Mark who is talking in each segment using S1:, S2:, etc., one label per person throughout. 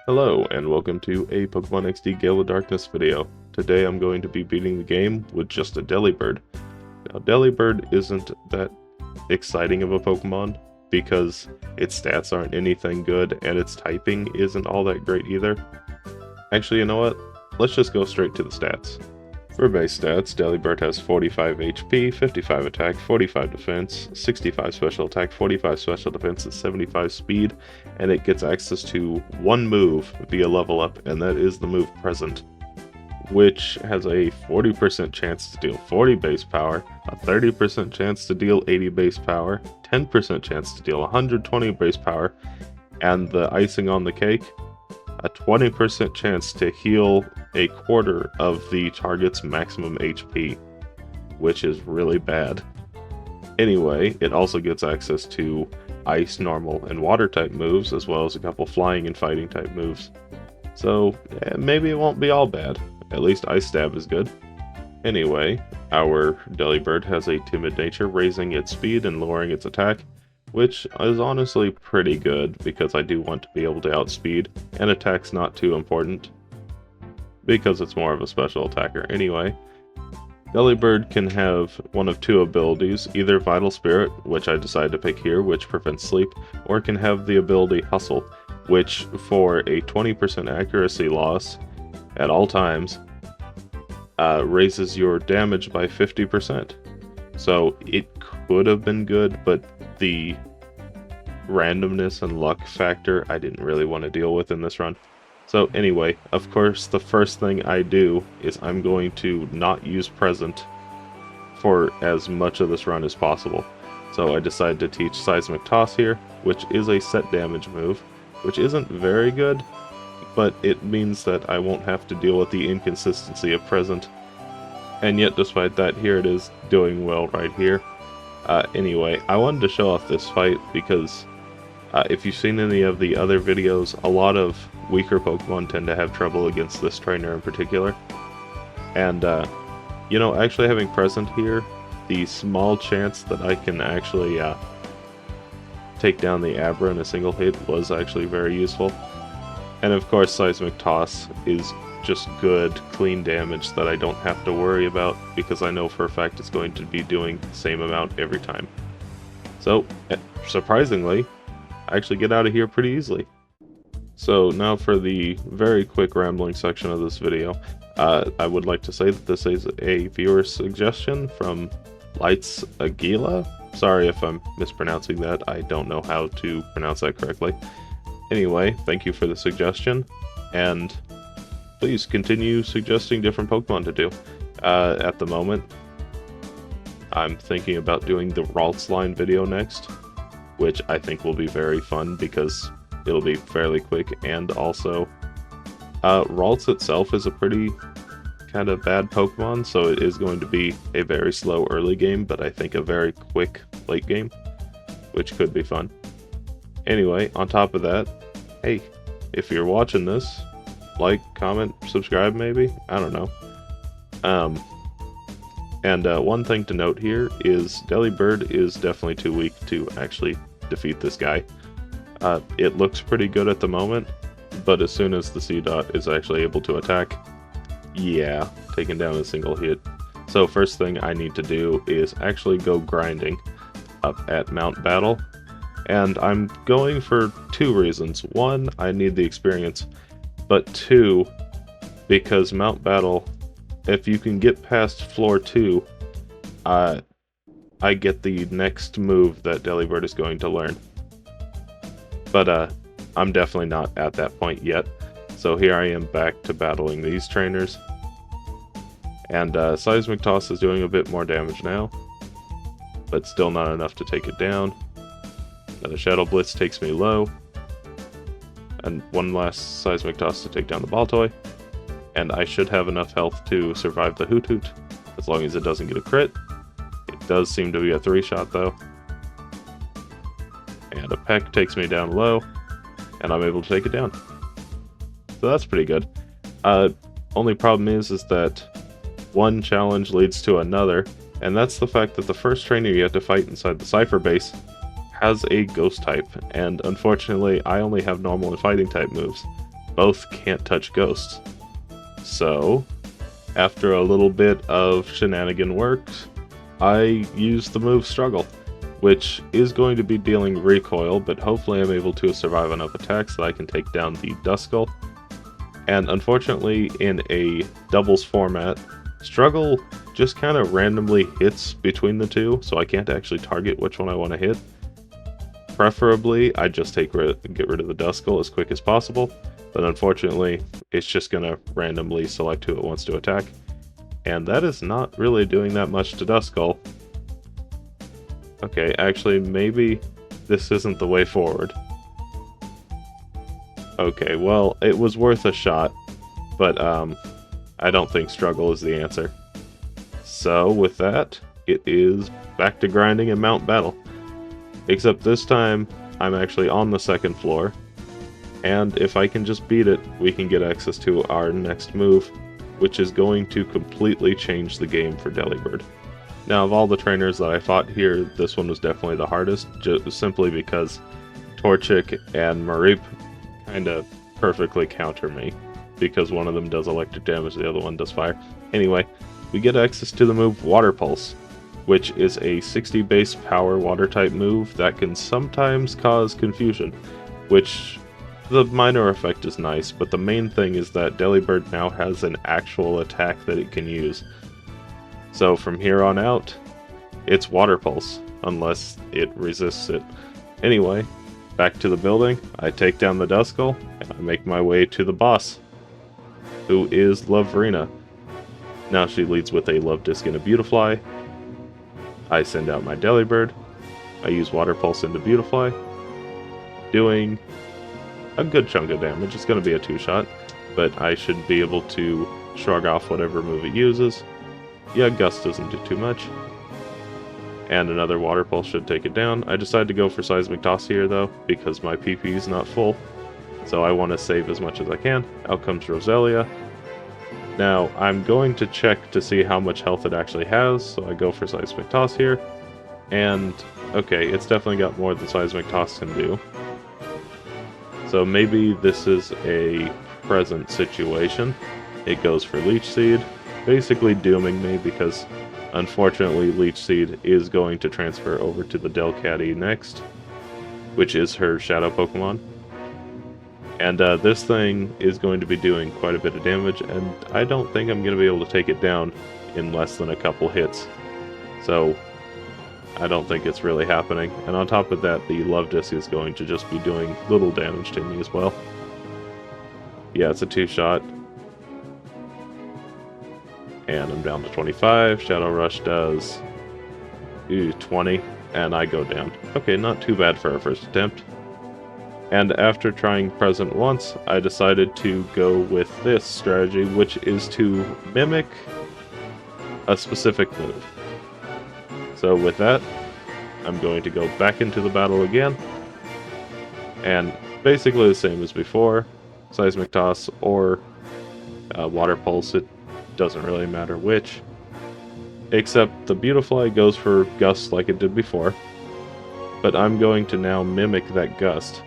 S1: Hello, and welcome to a Pokemon XD Gale of Darkness video. Today I'm going to be beating the game with just a Delibird. Now, Delibird isn't that exciting of a Pokemon because its stats aren't anything good and its typing isn't all that great either. Actually, you know what? Let's just go straight to the stats. For base stats, Delibird has 45 HP, 55 attack, 45 defense, 65 special attack, 45 special defense, and 75 speed, and it gets access to one move via level up, and that is the move Present, which has a 40% chance to deal 40 base power, a 30% chance to deal 80 base power, 10% chance to deal 120 base power, and the icing on the cake, a 20% chance to heal a quarter of the target's maximum HP, which is really bad. Anyway, it also gets access to ice, normal, and water type moves, as well as a couple flying and fighting type moves. So maybe it won't be all bad. At least Ice Stab is good. Anyway, our Delibird has a timid nature, raising its speed and lowering its attack, which is honestly pretty good because I do want to be able to outspeed, and attack's not too important because it's more of a special attacker anyway. Delibird can have one of two abilities, either Vital Spirit, which I decided to pick here, which prevents sleep, or it can have the ability Hustle, which for a 20% accuracy loss at all times raises your damage by 50%. So it could have been good, but the randomness and luck factor I didn't really want to deal with in this run. So anyway, of course, the first thing I do is I'm going to not use Present for as much of this run as possible. So I decided to teach Seismic Toss here, which is a set damage move, which isn't very good, but it means that I won't have to deal with the inconsistency of Present. And yet, despite that, here it is doing well right here. Anyway, I wanted to show off this fight because if you've seen any of the other videos, a lot of weaker Pokemon tend to have trouble against this trainer in particular. And, you know, actually having Present here, the small chance that I can actually take down the Abra in a single hit was actually very useful. And of course, Seismic Toss is just good, clean damage that I don't have to worry about because I know for a fact it's going to be doing the same amount every time. So, surprisingly, I actually get out of here pretty easily. So now for the very quick rambling section of this video, I would like to say that this is a viewer suggestion from Lights Aguila. Sorry if I'm mispronouncing that, I don't know how to pronounce that correctly. Anyway, thank you for the suggestion, and please continue suggesting different Pokemon to do. At the moment, I'm thinking about doing the Ralts line video next, which I think will be very fun because it'll be fairly quick, and also Ralts itself is a pretty kind of bad Pokemon, so it is going to be a very slow early game, but I think a very quick late game, which could be fun. Anyway, on top of that, hey, if you're watching this, like, comment, subscribe maybe? I don't know. One thing to note here is Delibird is definitely too weak to actually defeat this guy. It looks pretty good at the moment, but as soon as the C-Dot is actually able to attack, yeah, taken down a single hit. So first thing I need to do is actually go grinding up at Mount Battle, and I'm going for two reasons. One, I need the experience, but two, because Mount Battle, if you can get past floor 2, I get the next move that Delibird is going to learn. But I'm definitely not at that point yet, so here I am back to battling these trainers. And Seismic Toss is doing a bit more damage now, but still not enough to take it down. Another Shadow Blitz takes me low, and one last Seismic Toss to take down the Baltoy, and I should have enough health to survive the Hoot Hoot, as long as it doesn't get a crit. It does seem to be a 3-shot though. And a Peck takes me down low, and I'm able to take it down. So that's pretty good. Only problem is that one challenge leads to another, and that's the fact that the first trainer you have to fight inside the Cypher base has a Ghost type, and unfortunately I only have normal and fighting type moves. both can't touch ghosts. So, after a little bit of shenanigan work, I use the move Struggle, which is going to be dealing recoil, but hopefully I'm able to survive enough attacks that I can take down the Duskull. And unfortunately, in a doubles format, Struggle just kind of randomly hits between the two, so I can't actually target which one I want to hit. Preferably, I just get rid of the Duskull as quick as possible, but unfortunately, it's just going to randomly select who it wants to attack. And that is not really doing that much to Duskull. Okay, actually, maybe this isn't the way forward. Okay, well, it was worth a shot, but I don't think Struggle is the answer. So, with that, it is back to grinding and mount battle. Except this time, I'm actually on the second floor, and if I can just beat it, we can get access to our next move, which is going to completely change the game for Delibird. Now, of all the trainers that I fought here, this one was definitely the hardest, just simply because Torchic and Marip kind of perfectly counter me, because one of them does electric damage, the other one does fire. Anyway, we get access to the move Water Pulse, which is a 60 base power water type move that can sometimes cause confusion, which the minor effect is nice, but the main thing is that Delibird now has an actual attack that it can use. So from here on out, it's Water Pulse, unless it resists it. Anyway, back to the building, I take down the Duskull, and I make my way to the boss, who is Loverina. Now she leads with a Love Disc and a Beautifly. I send out my Delibird, I use Water Pulse into Beautifly, doing a good chunk of damage. It's going to be a 2-shot, but I should be able to shrug off whatever move it uses. Yeah, Gust doesn't do too much. And another Water Pulse should take it down. I decided to go for Seismic Toss here, though, because my PP is not full. So I want to save as much as I can. Out comes Roselia. Now, I'm going to check to see how much health it actually has, so I go for Seismic Toss here. And, okay, it's definitely got more than Seismic Toss can do. So maybe this is a present situation. It goes for Leech Seed, basically dooming me because unfortunately Leech Seed is going to transfer over to the Delcatty next, which is her shadow Pokemon. And this thing is going to be doing quite a bit of damage, and I don't think I'm going to be able to take it down in less than a couple hits. So I don't think it's really happening. And on top of that, the Love Disc is going to just be doing little damage to me as well. Yeah, it's a 2-shot. And I'm down to 25. Shadow Rush does 20, and I go down. Okay, not too bad for our first attempt. And after trying Present once, I decided to go with this strategy, which is to mimic a specific move. So with that, I'm going to go back into the battle again, and basically the same as before, Seismic Toss or Water Pulse, it doesn't really matter which, except the Beautifly goes for Gust like it did before, but I'm going to now mimic that Gust.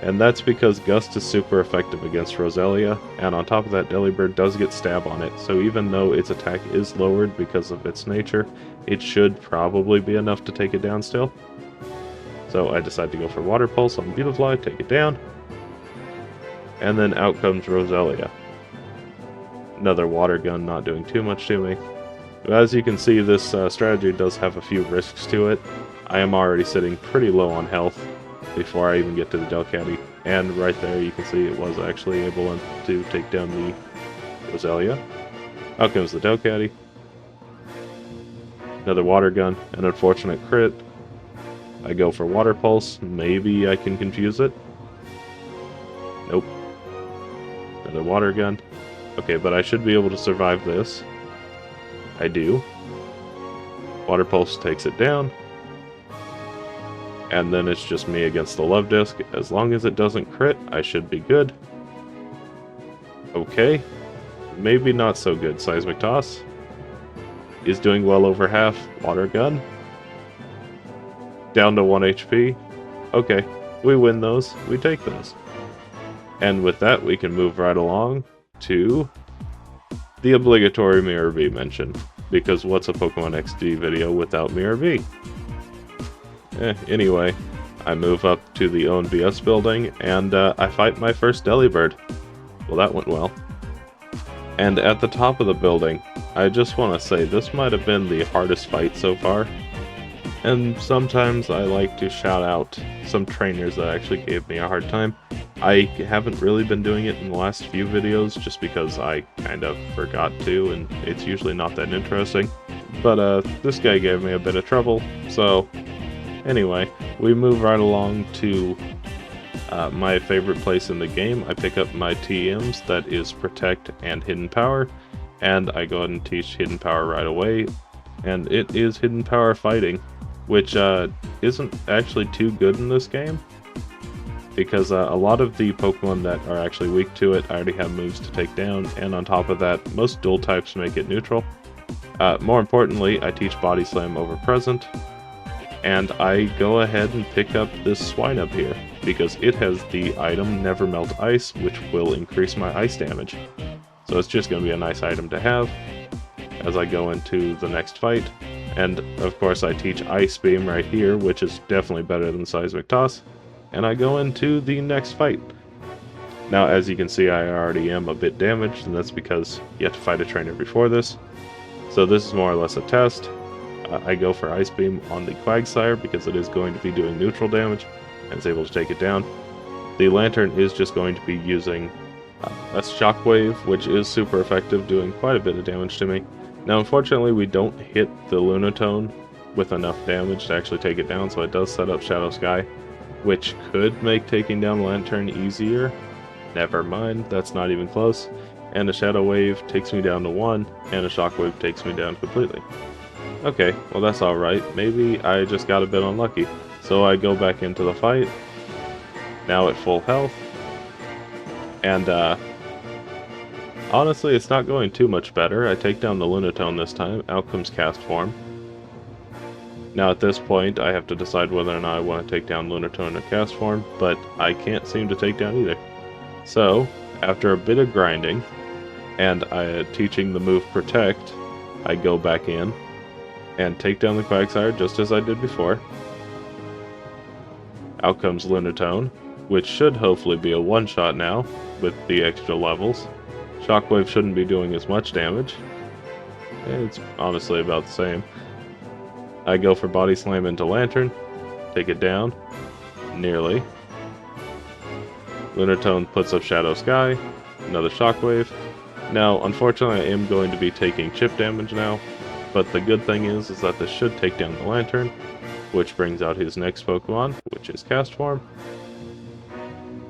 S1: And that's because Gust is super effective against Roselia, and on top of that, Delibird does get stab on it, so even though its attack is lowered because of its nature, it should probably be enough to take it down still. So I decide to go for Water Pulse on Beautifly, take it down, and then out comes Roselia. Another Water Gun not doing too much to me. As you can see, this strategy does have a few risks to it. I am already sitting pretty low on health before I even get to the Delcatty, and right there you can see it was actually able to take down the Roselia. Out comes the Delcatty. Another Water Gun, an unfortunate crit. I go for Water Pulse, maybe I can confuse it. Nope. Another Water Gun. Okay, but I should be able to survive this. I do. Water Pulse takes it down. And then it's just me against the Love Disc. As long as it doesn't crit, I should be good. Okay. Maybe not so good. Seismic Toss is doing well over half. Water Gun. Down to 1 HP. Okay. we win those, we take those. And with that, we can move right along to the obligatory Mirror V mention. Because what's a Pokemon XD video without Mirror V? Anyway, I move up to the ONBS building, and I fight my first Delibird. Well, that went well. And at the top of the building, I just want to say this might have been the hardest fight so far. And sometimes I like to shout out some trainers that actually gave me a hard time. I haven't really been doing it in the last few videos just because I kind of forgot to, and it's usually not that interesting. But this guy gave me a bit of trouble, so anyway, we move right along to my favorite place in the game. I pick up my TMs, that is Protect and Hidden Power, and I go ahead and teach Hidden Power right away, and it is Hidden Power Fighting, which isn't actually too good in this game, because a lot of the Pokemon that are actually weak to it already have moves to take down, and on top of that, most dual types make it neutral. More importantly, I teach Body Slam over Present, and I go ahead and pick up this Swinub here, because it has the item Never Melt Ice, which will increase my ice damage. So it's just going to be a nice item to have as I go into the next fight. And of course I teach Ice Beam right here, which is definitely better than Seismic Toss. And I go into the next fight. Now, as you can see, I already am a bit damaged, and that's because you have to fight a trainer before this. So this is more or less a test. I go for Ice Beam on the Quagsire because it is going to be doing neutral damage, and it's able to take it down. The Lantern is just going to be using a Shockwave, which is super effective, doing quite a bit of damage to me. Now, unfortunately, we don't hit the Lunatone with enough damage to actually take it down, so it does set up Shadow Sky, which could make taking down Lantern easier. Never mind, that's not even close. And a Shadow Wave takes me down to 1, and a Shockwave takes me down completely. Okay, well that's alright. Maybe I just got a bit unlucky. So I go back into the fight, now at full health, and honestly, it's not going too much better. I take down the Lunatone this time. Out comes Cast Form. Now at this point, I have to decide whether or not I want to take down Lunatone or Cast Form, but I can't seem to take down either. So, after a bit of grinding, and teaching the move Protect, I go back in and take down the Quagsire just as I did before. Out comes Lunatone, which should hopefully be a one-shot now with the extra levels. Shockwave shouldn't be doing as much damage. It's honestly about the same. I go for Body Slam into Lantern, take it down, nearly. Lunatone puts up Shadow Sky, another Shockwave. Now, unfortunately, I am going to be taking chip damage now, but the good thing is that this should take down the Lantern, which brings out his next Pokemon, which is Cast Form.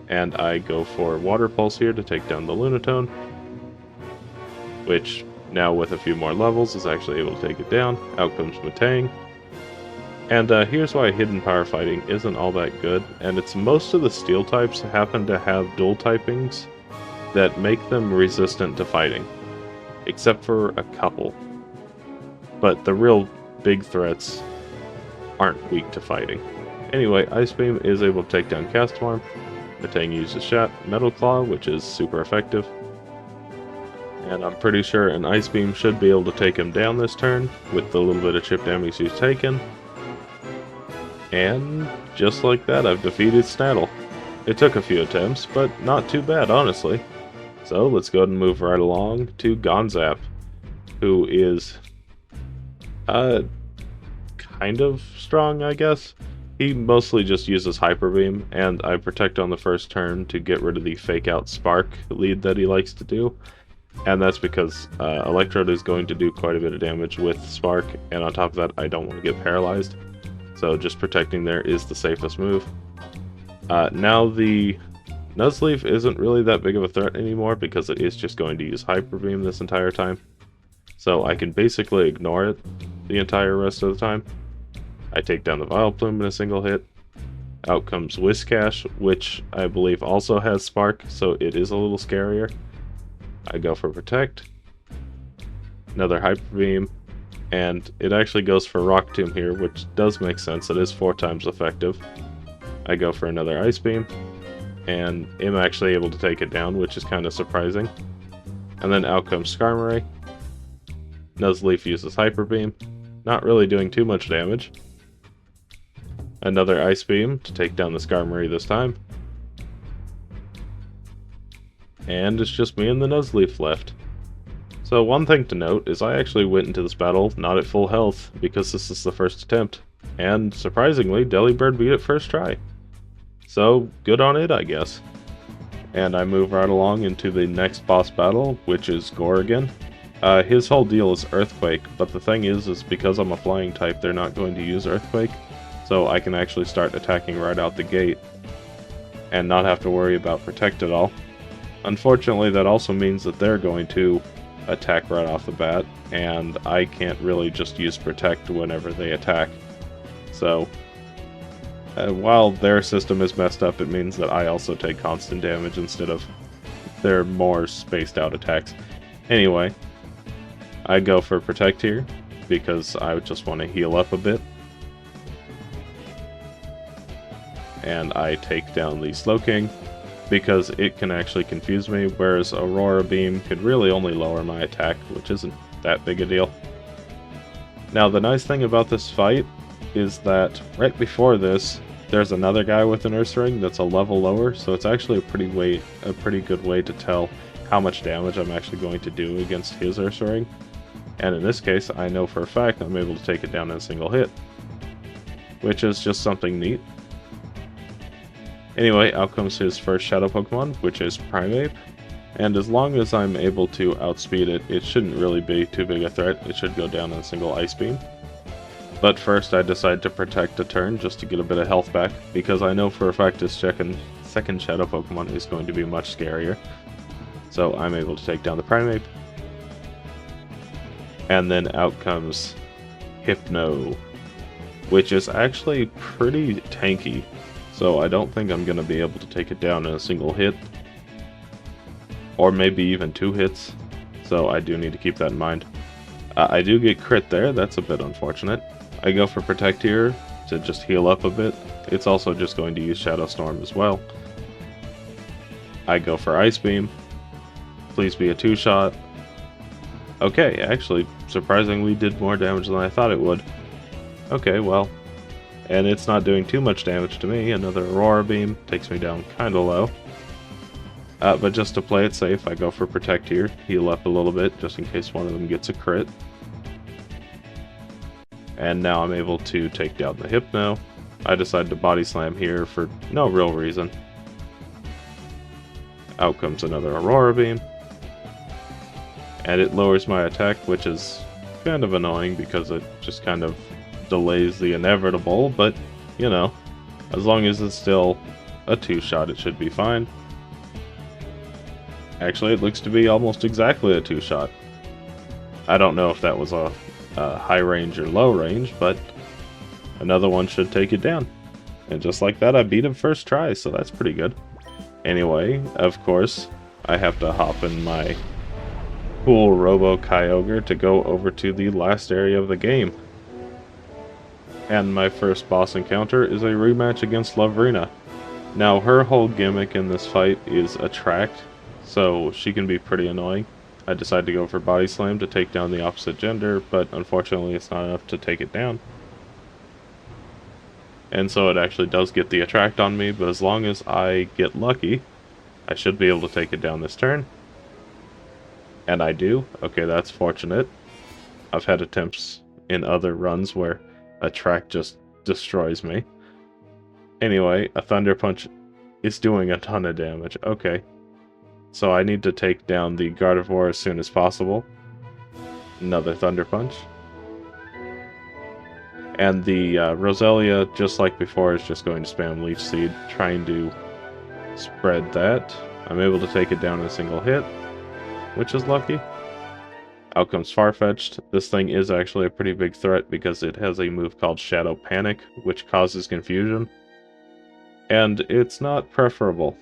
S1: And I go for Water Pulse here to take down the Lunatone, which, now with a few more levels, is actually able to take it down. Out comes Matang. And here's why Hidden Power Fighting isn't all that good, and it's most of the Steel types happen to have dual typings that make them resistant to fighting, except for a couple. But the real big threats aren't weak to fighting. Anyway, Ice Beam is able to take down Cast Form. Matang uses Metal Claw, which is super effective. And I'm pretty sure an Ice Beam should be able to take him down this turn, with the little bit of chip damage he's taken. And just like that, I've defeated Snaddle. It took a few attempts, but not too bad, honestly. So let's go ahead and move right along to Gonzap, who is kind of strong, I guess. He mostly just uses Hyper Beam, and I Protect on the first turn to get rid of the Fake Out Spark lead that he likes to do. And that's because Electrode is going to do quite a bit of damage with Spark, and on top of that, I don't want to get paralyzed. So just protecting there is the safest move. Now the Nuzleaf isn't really that big of a threat anymore because it is just going to use Hyper Beam this entire time. So I can basically ignore it the entire rest of the time. I take down the Vileplume in a single hit. Out comes Whiscash, which I believe also has Spark, so it is a little scarier. I go for Protect. Another Hyper Beam. And it actually goes for Rock Tomb here, which does make sense. It is 4 times effective. I go for another Ice Beam, and am actually able to take it down, which is kind of surprising. And then out comes Skarmory. Nuzleaf uses Hyper Beam, not really doing too much damage. Another Ice Beam to take down the Skarmory this time. And it's just me and the Nuzleaf left. So one thing to note is I actually went into this battle not at full health, because this is the first attempt. And surprisingly, Delibird beat it first try. So good on it, I guess. And I move right along into the next boss battle, which is Gorgon. His whole deal is Earthquake, but the thing is because I'm a flying type, they're not going to use Earthquake. So I can actually start attacking right out the gate, and not have to worry about Protect at all. Unfortunately, that also means that they're going to attack right off the bat, and I can't really just use Protect whenever they attack. So, while their system is messed up, it means that I also take constant damage instead of their more spaced out attacks. Anyway, I go for Protect here, because I just want to heal up a bit. And I take down the Slowking, because it can actually confuse me, whereas Aurora Beam could really only lower my attack, which isn't that big a deal. Now the nice thing about this fight is that right before this, there's another guy with an Ursaring that's a level lower, so it's actually a pretty good way to tell how much damage I'm actually going to do against his Ursaring. And in this case, I know for a fact I'm able to take it down in a single hit, which is just something neat. Anyway, out comes his first Shadow Pokemon, which is Primeape, and as long as I'm able to outspeed it, it shouldn't really be too big a threat. It should go down in a single Ice Beam. But first I decide to Protect a turn just to get a bit of health back, because I know for a fact his second Shadow Pokemon is going to be much scarier. So I'm able to take down the Primeape. And then out comes Hypno, which is actually pretty tanky. So I don't think I'm going to be able to take it down in a single hit, or maybe even 2 hits, so I do need to keep that in mind. I do get crit there, that's a bit unfortunate. I go for Protect here to just heal up a bit. It's also just going to use Shadow Storm as well. I go for Ice Beam. Please be a 2-shot. Okay, actually, surprisingly did more damage than I thought it would. Okay, well. And it's not doing too much damage to me. Another Aurora Beam takes me down kinda low. But just to play it safe, I go for Protect here. Heal up a little bit, just in case one of them gets a crit. And now I'm able to take down the Hypno. I decide to Body Slam here for no real reason. Out comes another Aurora Beam. And it lowers my attack, which is kind of annoying because it just kind of delays the inevitable, but, you know, as long as it's still a 2-shot, it should be fine. Actually, it looks to be almost exactly a 2-shot. I don't know if that was a high range or low range, but another one should take it down. And just like that, I beat him first try, so that's pretty good. Anyway, of course, I have to hop in my cool Robo Kyogre to go over to the last area of the game. And my first boss encounter is a rematch against Lovrina. Now, her whole gimmick in this fight is Attract, so she can be pretty annoying. I decide to go for Body Slam to take down the opposite gender, but unfortunately it's not enough to take it down. And so it actually does get the Attract on me, but as long as I get lucky, I should be able to take it down this turn. And I do. Okay, that's fortunate. I've had attempts in other runs where Attract just destroys me. Anyway, a Thunder Punch is doing a ton of damage. Okay. So I need to take down the Gardevoir as soon as possible. Another Thunder Punch. And the Roselia, just like before, is just going to spam Leech Seed, trying to spread that. I'm able to take it down in a single hit, which is lucky. Out comes Farfetch'd. This thing is actually a pretty big threat because it has a move called Shadow Panic, which causes confusion. And it's not preferable.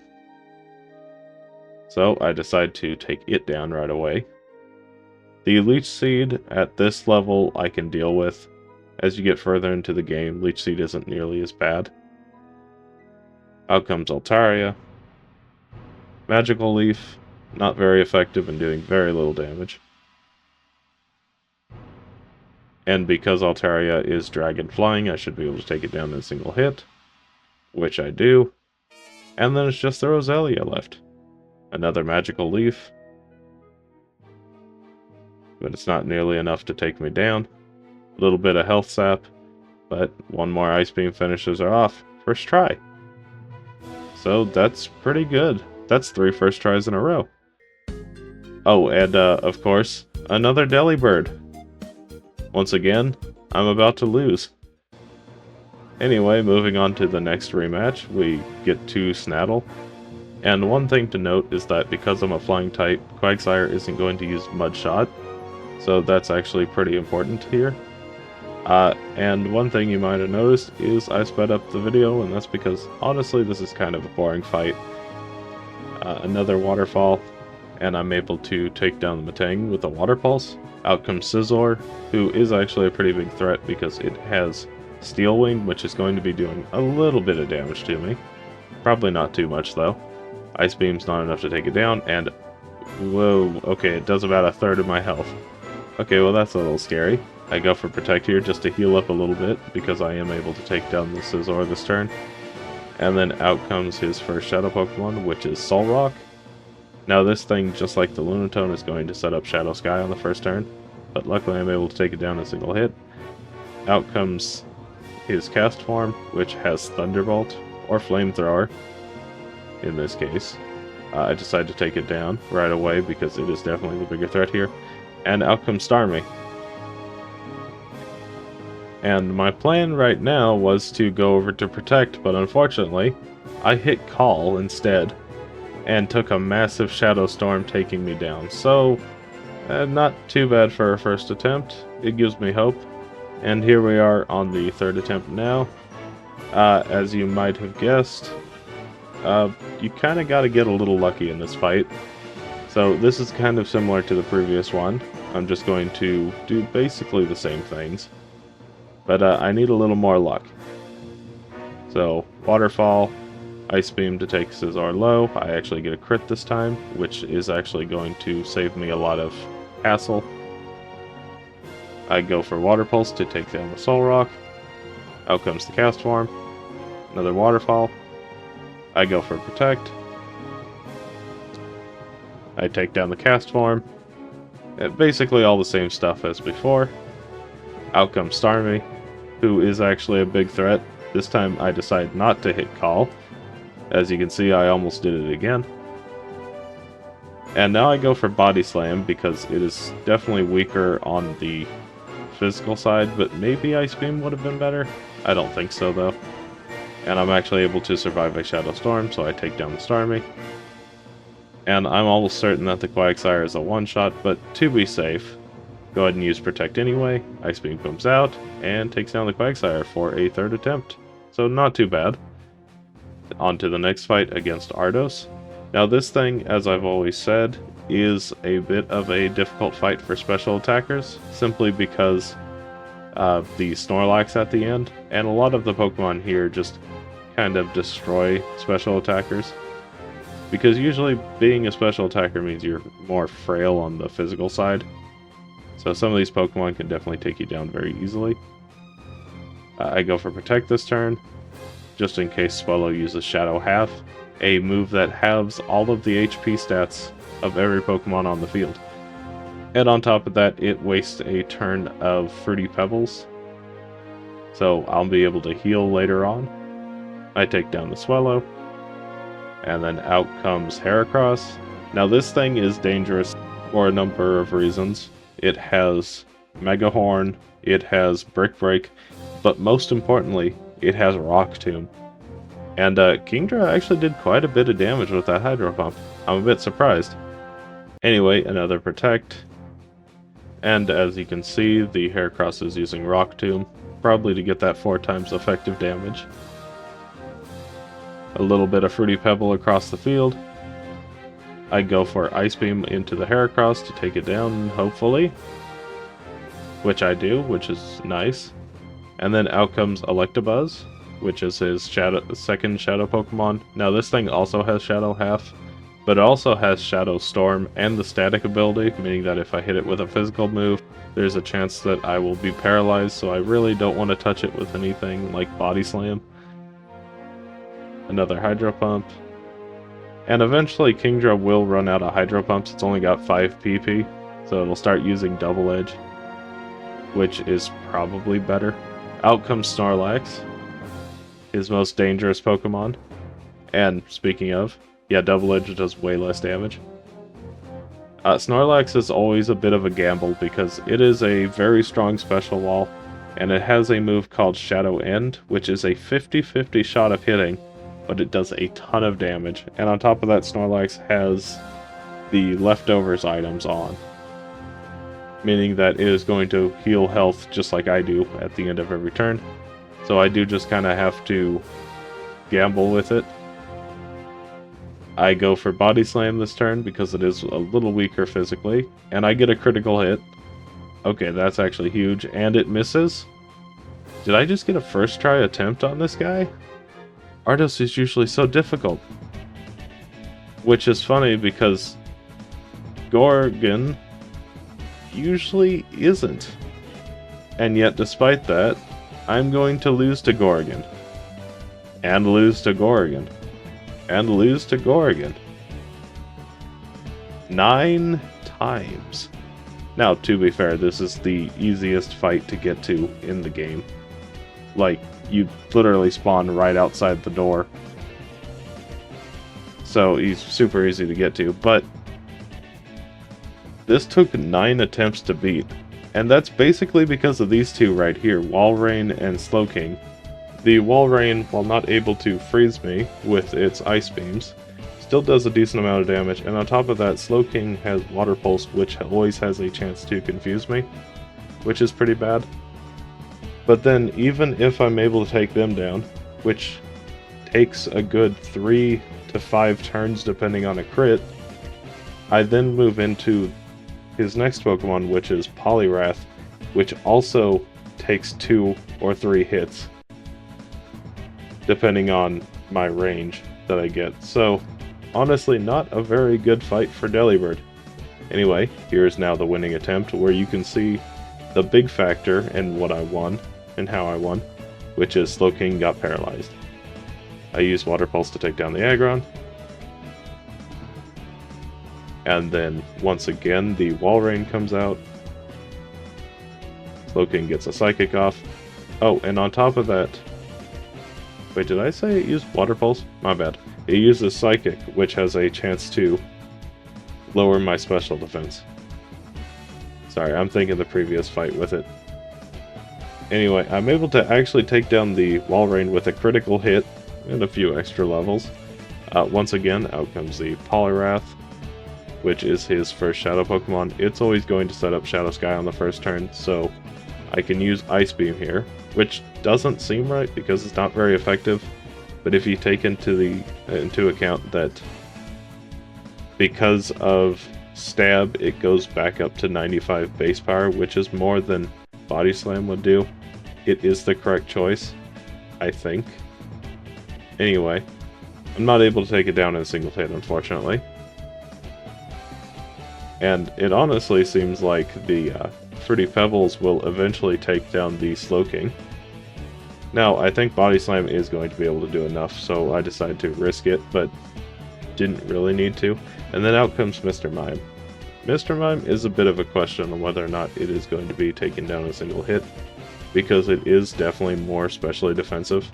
S1: So I decide to take it down right away. The Leech Seed at this level I can deal with. As you get further into the game, Leech Seed isn't nearly as bad. Out comes Altaria. Magical Leaf, not very effective and doing very little damage. And because Altaria is dragon flying, I should be able to take it down in a single hit, which I do. And then it's just the Roselia left. Another Magical Leaf. But it's not nearly enough to take me down. A little bit of health sap, but one more Ice Beam finishes her off. First try. So that's pretty good. That's 3 first tries in a row. Oh, and of course, another Delibird. Once again, I'm about to lose. Anyway, moving on to the next rematch, we get to Snaddle. And one thing to note is that because I'm a flying type, Quagsire isn't going to use Mud Shot. So that's actually pretty important here. And one thing you might have noticed is I sped up the video, and that's because honestly this is kind of a boring fight. Another waterfall, and I'm able to take down the Matang with a Water Pulse. Out comes Scizor, who is actually a pretty big threat because it has Steel Wing, which is going to be doing a little bit of damage to me. Probably not too much though. Ice Beam's not enough to take it down, and whoa, okay, it does about a third of my health. Okay, well that's a little scary. I go for Protect here just to heal up a little bit, because I am able to take down the Scizor this turn. And then out comes his first Shadow Pokemon, which is Solrock. Now this thing, just like the Lunatone, is going to set up Shadow Sky on the first turn, but luckily I'm able to take it down in a single hit. Out comes his Cast Form, which has Thunderbolt, or Flamethrower, in this case. I decide to take it down right away because it is definitely the bigger threat here. And out comes Starmie. And my plan right now was to go over to Protect, but unfortunately, I hit Call instead, and took a massive Shadow Storm taking me down. So, not too bad for a first attempt. It gives me hope. And here we are on the third attempt now. As you might have guessed, you kind of got to get a little lucky in this fight. So this is kind of similar to the previous one. I'm just going to do basically the same things. But I need a little more luck. So, Waterfall, Ice Beam to take Scizor low. I actually get a crit this time, which is actually going to save me a lot of hassle. I go for Water Pulse to take down the Solrock. Out comes the Cast Form. Another Waterfall. I go for Protect. I take down the Cast Form. Basically all the same stuff as before. Out comes Starmie, who is actually a big threat. This time I decide not to hit Call. As you can see, I almost did it again. And now I go for Body Slam because it is definitely weaker on the physical side, but maybe Ice Beam would have been better. I don't think so though. And I'm actually able to survive a Shadow Storm, so I take down the Starmie. And I'm almost certain that the Quagsire is a one-shot, but to be safe, go ahead and use Protect anyway. Ice Beam comes out and takes down the Quagsire for a third attempt. So not too bad. On to the next fight against Ardos. Now this thing, as I've always said, is a bit of a difficult fight for special attackers, simply because of the Snorlax at the end, and a lot of the Pokemon here just kind of destroy special attackers. Because usually being a special attacker means you're more frail on the physical side. So some of these Pokemon can definitely take you down very easily. I go for Protect this turn, just in case Swallow uses Shadow Half, a move that halves all of the HP stats of every Pokemon on the field. And on top of that, it wastes a turn of Fruity Pebbles, so I'll be able to heal later on. I take down the Swallow, and then out comes Heracross. Now this thing is dangerous for a number of reasons. It has Mega Horn, it has Brick Break, but most importantly, it has Rock Tomb. And Kingdra actually did quite a bit of damage with that Hydro Pump. I'm a bit surprised. Anyway, another Protect. And as you can see, the Heracross is using Rock Tomb, probably to get that 4 times effective damage. A little bit of Fruity Pebble across the field. I go for Ice Beam into the Heracross to take it down, hopefully. Which I do, which is nice. And then out comes Electabuzz, which is his second Shadow Pokemon. Now this thing also has Shadow Half, but it also has Shadow Storm and the static ability, meaning that if I hit it with a physical move, there's a chance that I will be paralyzed, so I really don't want to touch it with anything like Body Slam. Another Hydro Pump. And eventually Kingdra will run out of Hydro Pumps. It's only got 5 PP, so it'll start using Double Edge, which is probably better. Out comes Snorlax, his most dangerous Pokemon. And speaking of, yeah, Double Edge does way less damage. Snorlax is always a bit of a gamble because it is a very strong special wall, and it has a move called Shadow End, which is a 50-50 shot of hitting, but it does a ton of damage. And on top of that, Snorlax has the leftovers items on, meaning that it is going to heal health just like I do at the end of every turn. So I do just kind of have to gamble with it. I go for Body Slam this turn because it is a little weaker physically, and I get a critical hit. Okay, that's actually huge, and it misses. Did I just get a first try attempt on this guy? Ardos is usually so difficult. Which is funny because Gorgon usually isn't. And yet despite that, I'm going to lose to Gorgon. And lose to Gorgon. And lose to Gorgon. 9 times. Now, to be fair, this is the easiest fight to get to in the game. Like, you literally spawn right outside the door. So, he's super easy to get to, but this took 9 attempts to beat. And that's basically because of these two right here, Walrein and Slowking. The Walrein, while not able to freeze me with its ice beams, still does a decent amount of damage, and on top of that, Slowking has Water Pulse, which always has a chance to confuse me, which is pretty bad. But then, even if I'm able to take them down, which takes a good 3 to 5 turns depending on a crit, I then move into his next Pokemon, which is Poliwrath, which also takes 2 or 3 hits, depending on my range that I get. So, honestly, not a very good fight for Delibird. Anyway, here's now the winning attempt, where you can see the big factor in what I won, and how I won, which is Slowking got paralyzed. I used Water Pulse to take down the Aggron. And then, once again, the Walrein comes out. Slowking gets a Psychic off. Oh, and on top of that... Wait, did I say it used Water Pulse? My bad. It uses Psychic, which has a chance to lower my special defense. Sorry, I'm thinking the previous fight with it. Anyway, I'm able to actually take down the Walrein with a critical hit and a few extra levels. Once again, out comes the Poliwrath, which is his first Shadow Pokemon. It's always going to set up Shadow Sky on the first turn, so I can use Ice Beam here, which doesn't seem right because it's not very effective. But if you take into account that because of Stab, it goes back up to 95 base power, which is more than Body Slam would do, it is the correct choice, I think. Anyway, I'm not able to take it down in a single hit, unfortunately. And it honestly seems like the Fruity Pebbles will eventually take down the Slowking. Now, I think Body Slam is going to be able to do enough, so I decided to risk it, but didn't really need to. And then out comes Mr. Mime. Mr. Mime is a bit of a question on whether or not it is going to be taken down in a single hit, because it is definitely more specially defensive.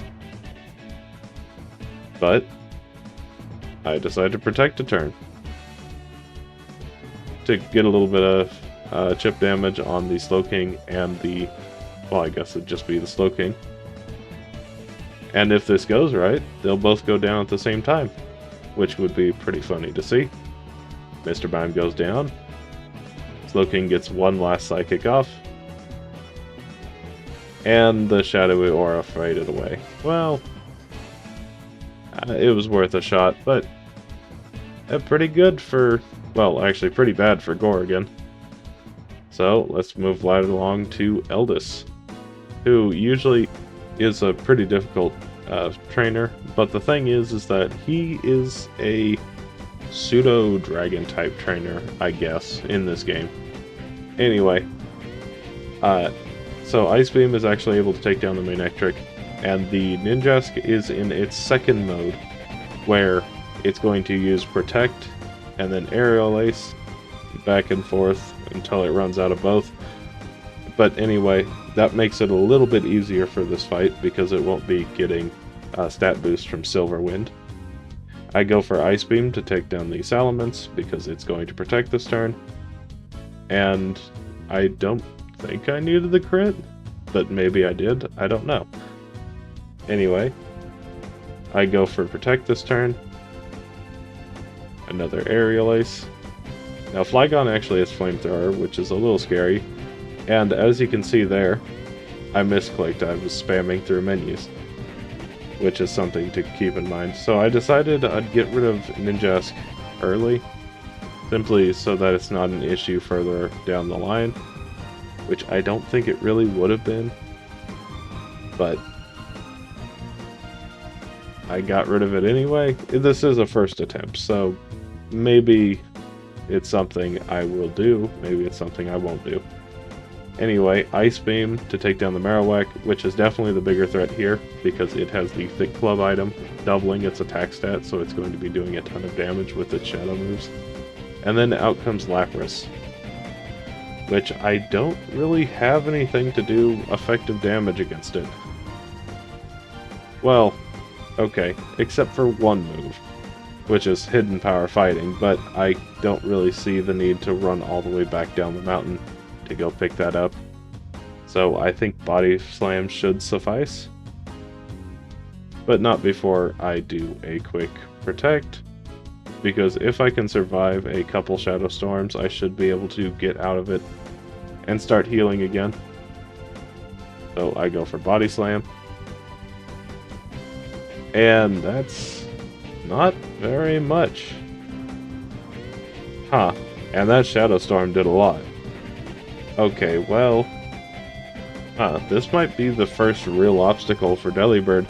S1: But I decided to protect a turn to get a little bit of chip damage on the Slowking and the, well, I guess it'd just be the Slowking. And if this goes right, they'll both go down at the same time, which would be pretty funny to see. Mr. Mime goes down. Slowking gets one last Psychic off. And the shadowy aura faded away. Well, it was worth a shot, but pretty good for, well, actually pretty bad for Gorgon. So let's move right along to Eldis, who usually is a pretty difficult trainer, but the thing is that he is a pseudo-dragon type trainer, I guess, in this game. Anyway, so Ice Beam is actually able to take down the Manectric, and the Ninjask is in its second mode, where it's going to use Protect, and then Aerial Ace, back and forth until it runs out of both. But anyway, that makes it a little bit easier for this fight, because it won't be getting stat boost from Silver Wind. I go for Ice Beam to take down the Salamence, because it's going to protect this turn. And I don't think I needed the crit, but maybe I did, I don't know. Anyway, I go for Protect this turn. Another Aerial Ace. Now Flygon actually has Flamethrower, which is a little scary. And as you can see there, I misclicked, I was spamming through menus, which is something to keep in mind. So I decided I'd get rid of Ninjask early, simply so that it's not an issue further down the line, which I don't think it really would have been, but I got rid of it anyway. This is a first attempt, so maybe it's something I will do, maybe it's something I won't do. Anyway, Ice Beam to take down the Marowak, which is definitely the bigger threat here, because it has the Thick Club item, doubling its attack stat, so it's going to be doing a ton of damage with its shadow moves. And then out comes Lapras, which I don't really have anything to do effective damage against it. Well, okay, except for one move, which is Hidden Power Fighting, but I don't really see the need to run all the way back down the mountain to go pick that up. So I think Body Slam should suffice. But not before I do a quick Protect, because if I can survive a couple Shadow Storms, I should be able to get out of it and start healing again. So I go for Body Slam. And that's not very much. Huh. And that Shadow Storm did a lot. Okay, well... this might be the first real obstacle for Delibird.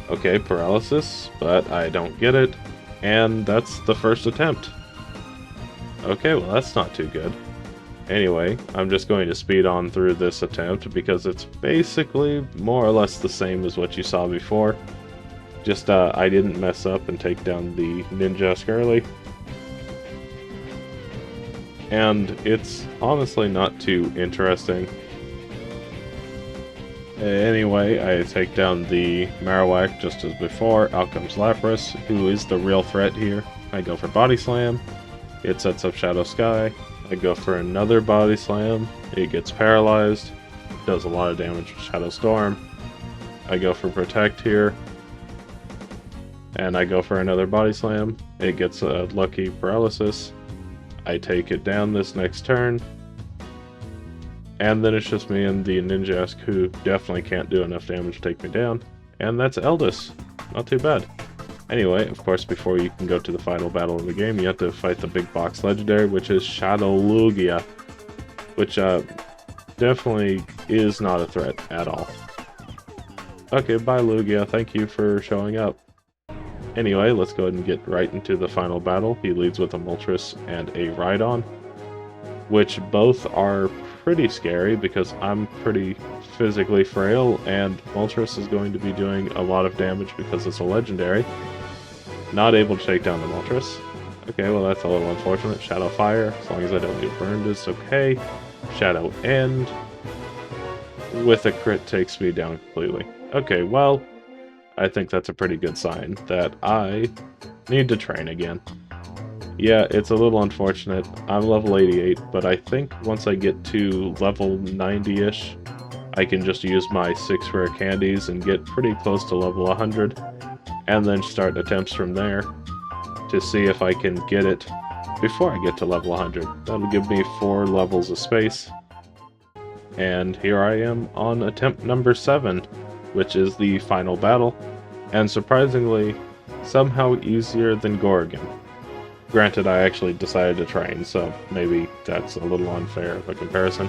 S1: Okay, Paralysis, but I don't get it. And that's the first attempt. Okay, well that's not too good. Anyway, I'm just going to speed on through this attempt because it's basically more or less the same as what you saw before. Just, I didn't mess up and take down the Ninjask early. And it's honestly not too interesting. Anyway, I take down the Marowak just as before. Out comes Lapras, who is the real threat here. I go for Body Slam. It sets up Shadow Sky. I go for another Body Slam. It gets paralyzed. Does a lot of damage with Shadow Storm. I go for Protect here. And I go for another Body Slam. It gets a lucky Paralysis. I take it down this next turn. And then it's just me and the Ninjask, who definitely can't do enough damage to take me down. And that's Eldis. Not too bad. Anyway, of course, before you can go to the final battle of the game, you have to fight the big box legendary, which is Shadow Lugia. Which, definitely is not a threat at all. Okay, bye Lugia. Thank you for showing up. Anyway, let's go ahead and get right into the final battle. He leads with a Moltres and a Rhydon, which both are pretty scary because I'm pretty physically frail, and Moltres is going to be doing a lot of damage because it's a legendary. Not able to take down the Moltres. Okay, well that's a little unfortunate. Shadow Fire, as long as I don't get burned, is okay. Shadow End with a crit takes me down completely. Okay, well, I think that's a pretty good sign that I need to train again. Yeah, it's a little unfortunate. I'm level 88, but I think once I get to level 90-ish, I can just use my 6 rare candies and get pretty close to level 100, and then start attempts from there to see if I can get it before I get to level 100. That'll give me 4 levels of space. And here I am on attempt number 7, which is the final battle, and surprisingly, somehow easier than Gorgon. Granted, I actually decided to train, so maybe that's a little unfair of a comparison,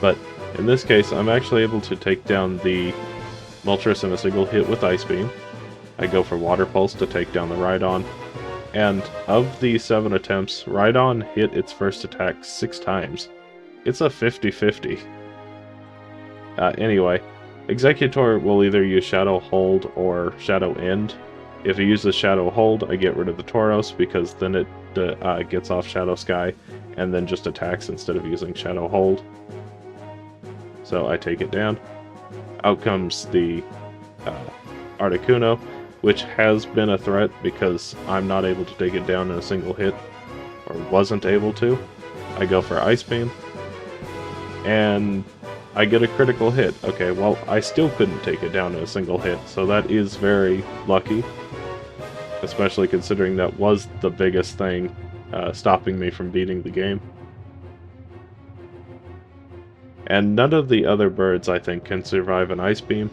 S1: but In this case, I'm actually able to take down the Moltres in a single hit with Ice Beam. I go for Water Pulse to take down the Rhydon. And of the 7 attempts, Rhydon hit its first attack 6 times. It's a 50-50. Anyway, Executor will either use Shadow Hold or Shadow End. If he uses Shadow Hold, I get rid of the Tauros, because then it gets off Shadow Sky and then just attacks instead of using Shadow Hold. So I take it down. Out comes the Articuno, which has been a threat because I'm not able to take it down in a single hit, or wasn't able to. I go for Ice Beam, and I get a critical hit. Okay, well, I still couldn't take it down in a single hit, so that is very lucky, especially considering that was the biggest thing stopping me from beating the game. And none of the other birds, I think, can survive an Ice Beam.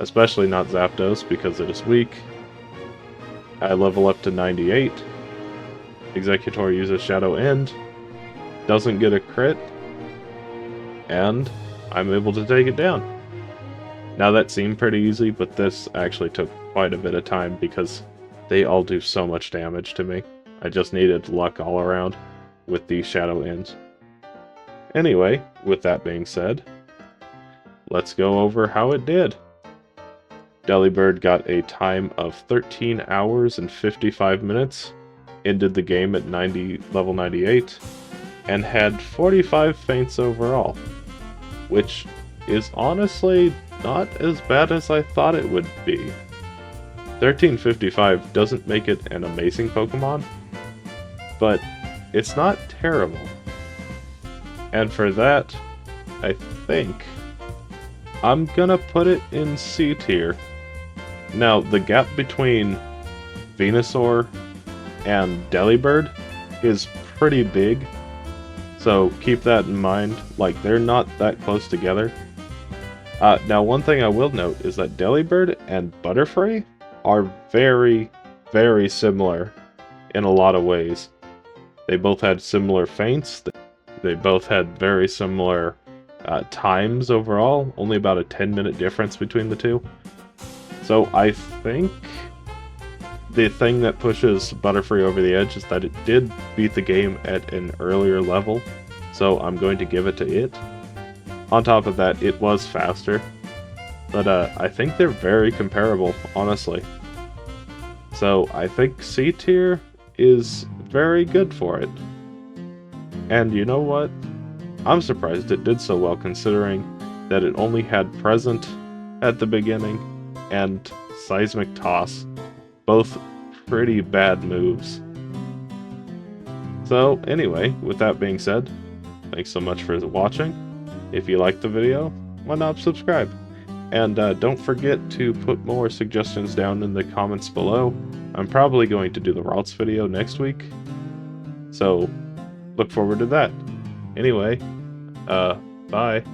S1: Especially not Zapdos, because it is weak. I level up to 98. Executor uses Shadow End. Doesn't get a crit. And I'm able to take it down. Now that seemed pretty easy, but this actually took quite a bit of time because they all do so much damage to me. I just needed luck all around with these Shadow Ends. Anyway, with that being said, let's go over how it did. Delibird got a time of 13 hours and 55 minutes, ended the game at level 98, and had 45 faints overall, which is honestly not as bad as I thought it would be. 1355 doesn't make it an amazing Pokemon, but it's not terrible. And for that, I think I'm gonna put it in C tier. Now, the gap between Venusaur and Delibird is pretty big, so keep that in mind. Like, they're not that close together. Now, one thing I will note is that Delibird and Butterfree are very, very similar in a lot of ways. They both had similar feints. They both had very similar times overall, only about a 10-minute difference between the two. So I think the thing that pushes Butterfree over the edge is that it did beat the game at an earlier level, so I'm going to give it to it. On top of that, it was faster, but I think they're very comparable, honestly. So I think C tier is very good for it. And you know what? I'm surprised it did so well, considering that it only had Present at the beginning and Seismic Toss, both pretty bad moves. So anyway, with that being said, thanks so much for watching. If you liked the video, why not subscribe? And don't forget to put more suggestions down in the comments below. I'm probably going to do the routes video next week, so look forward to that. Anyway, bye.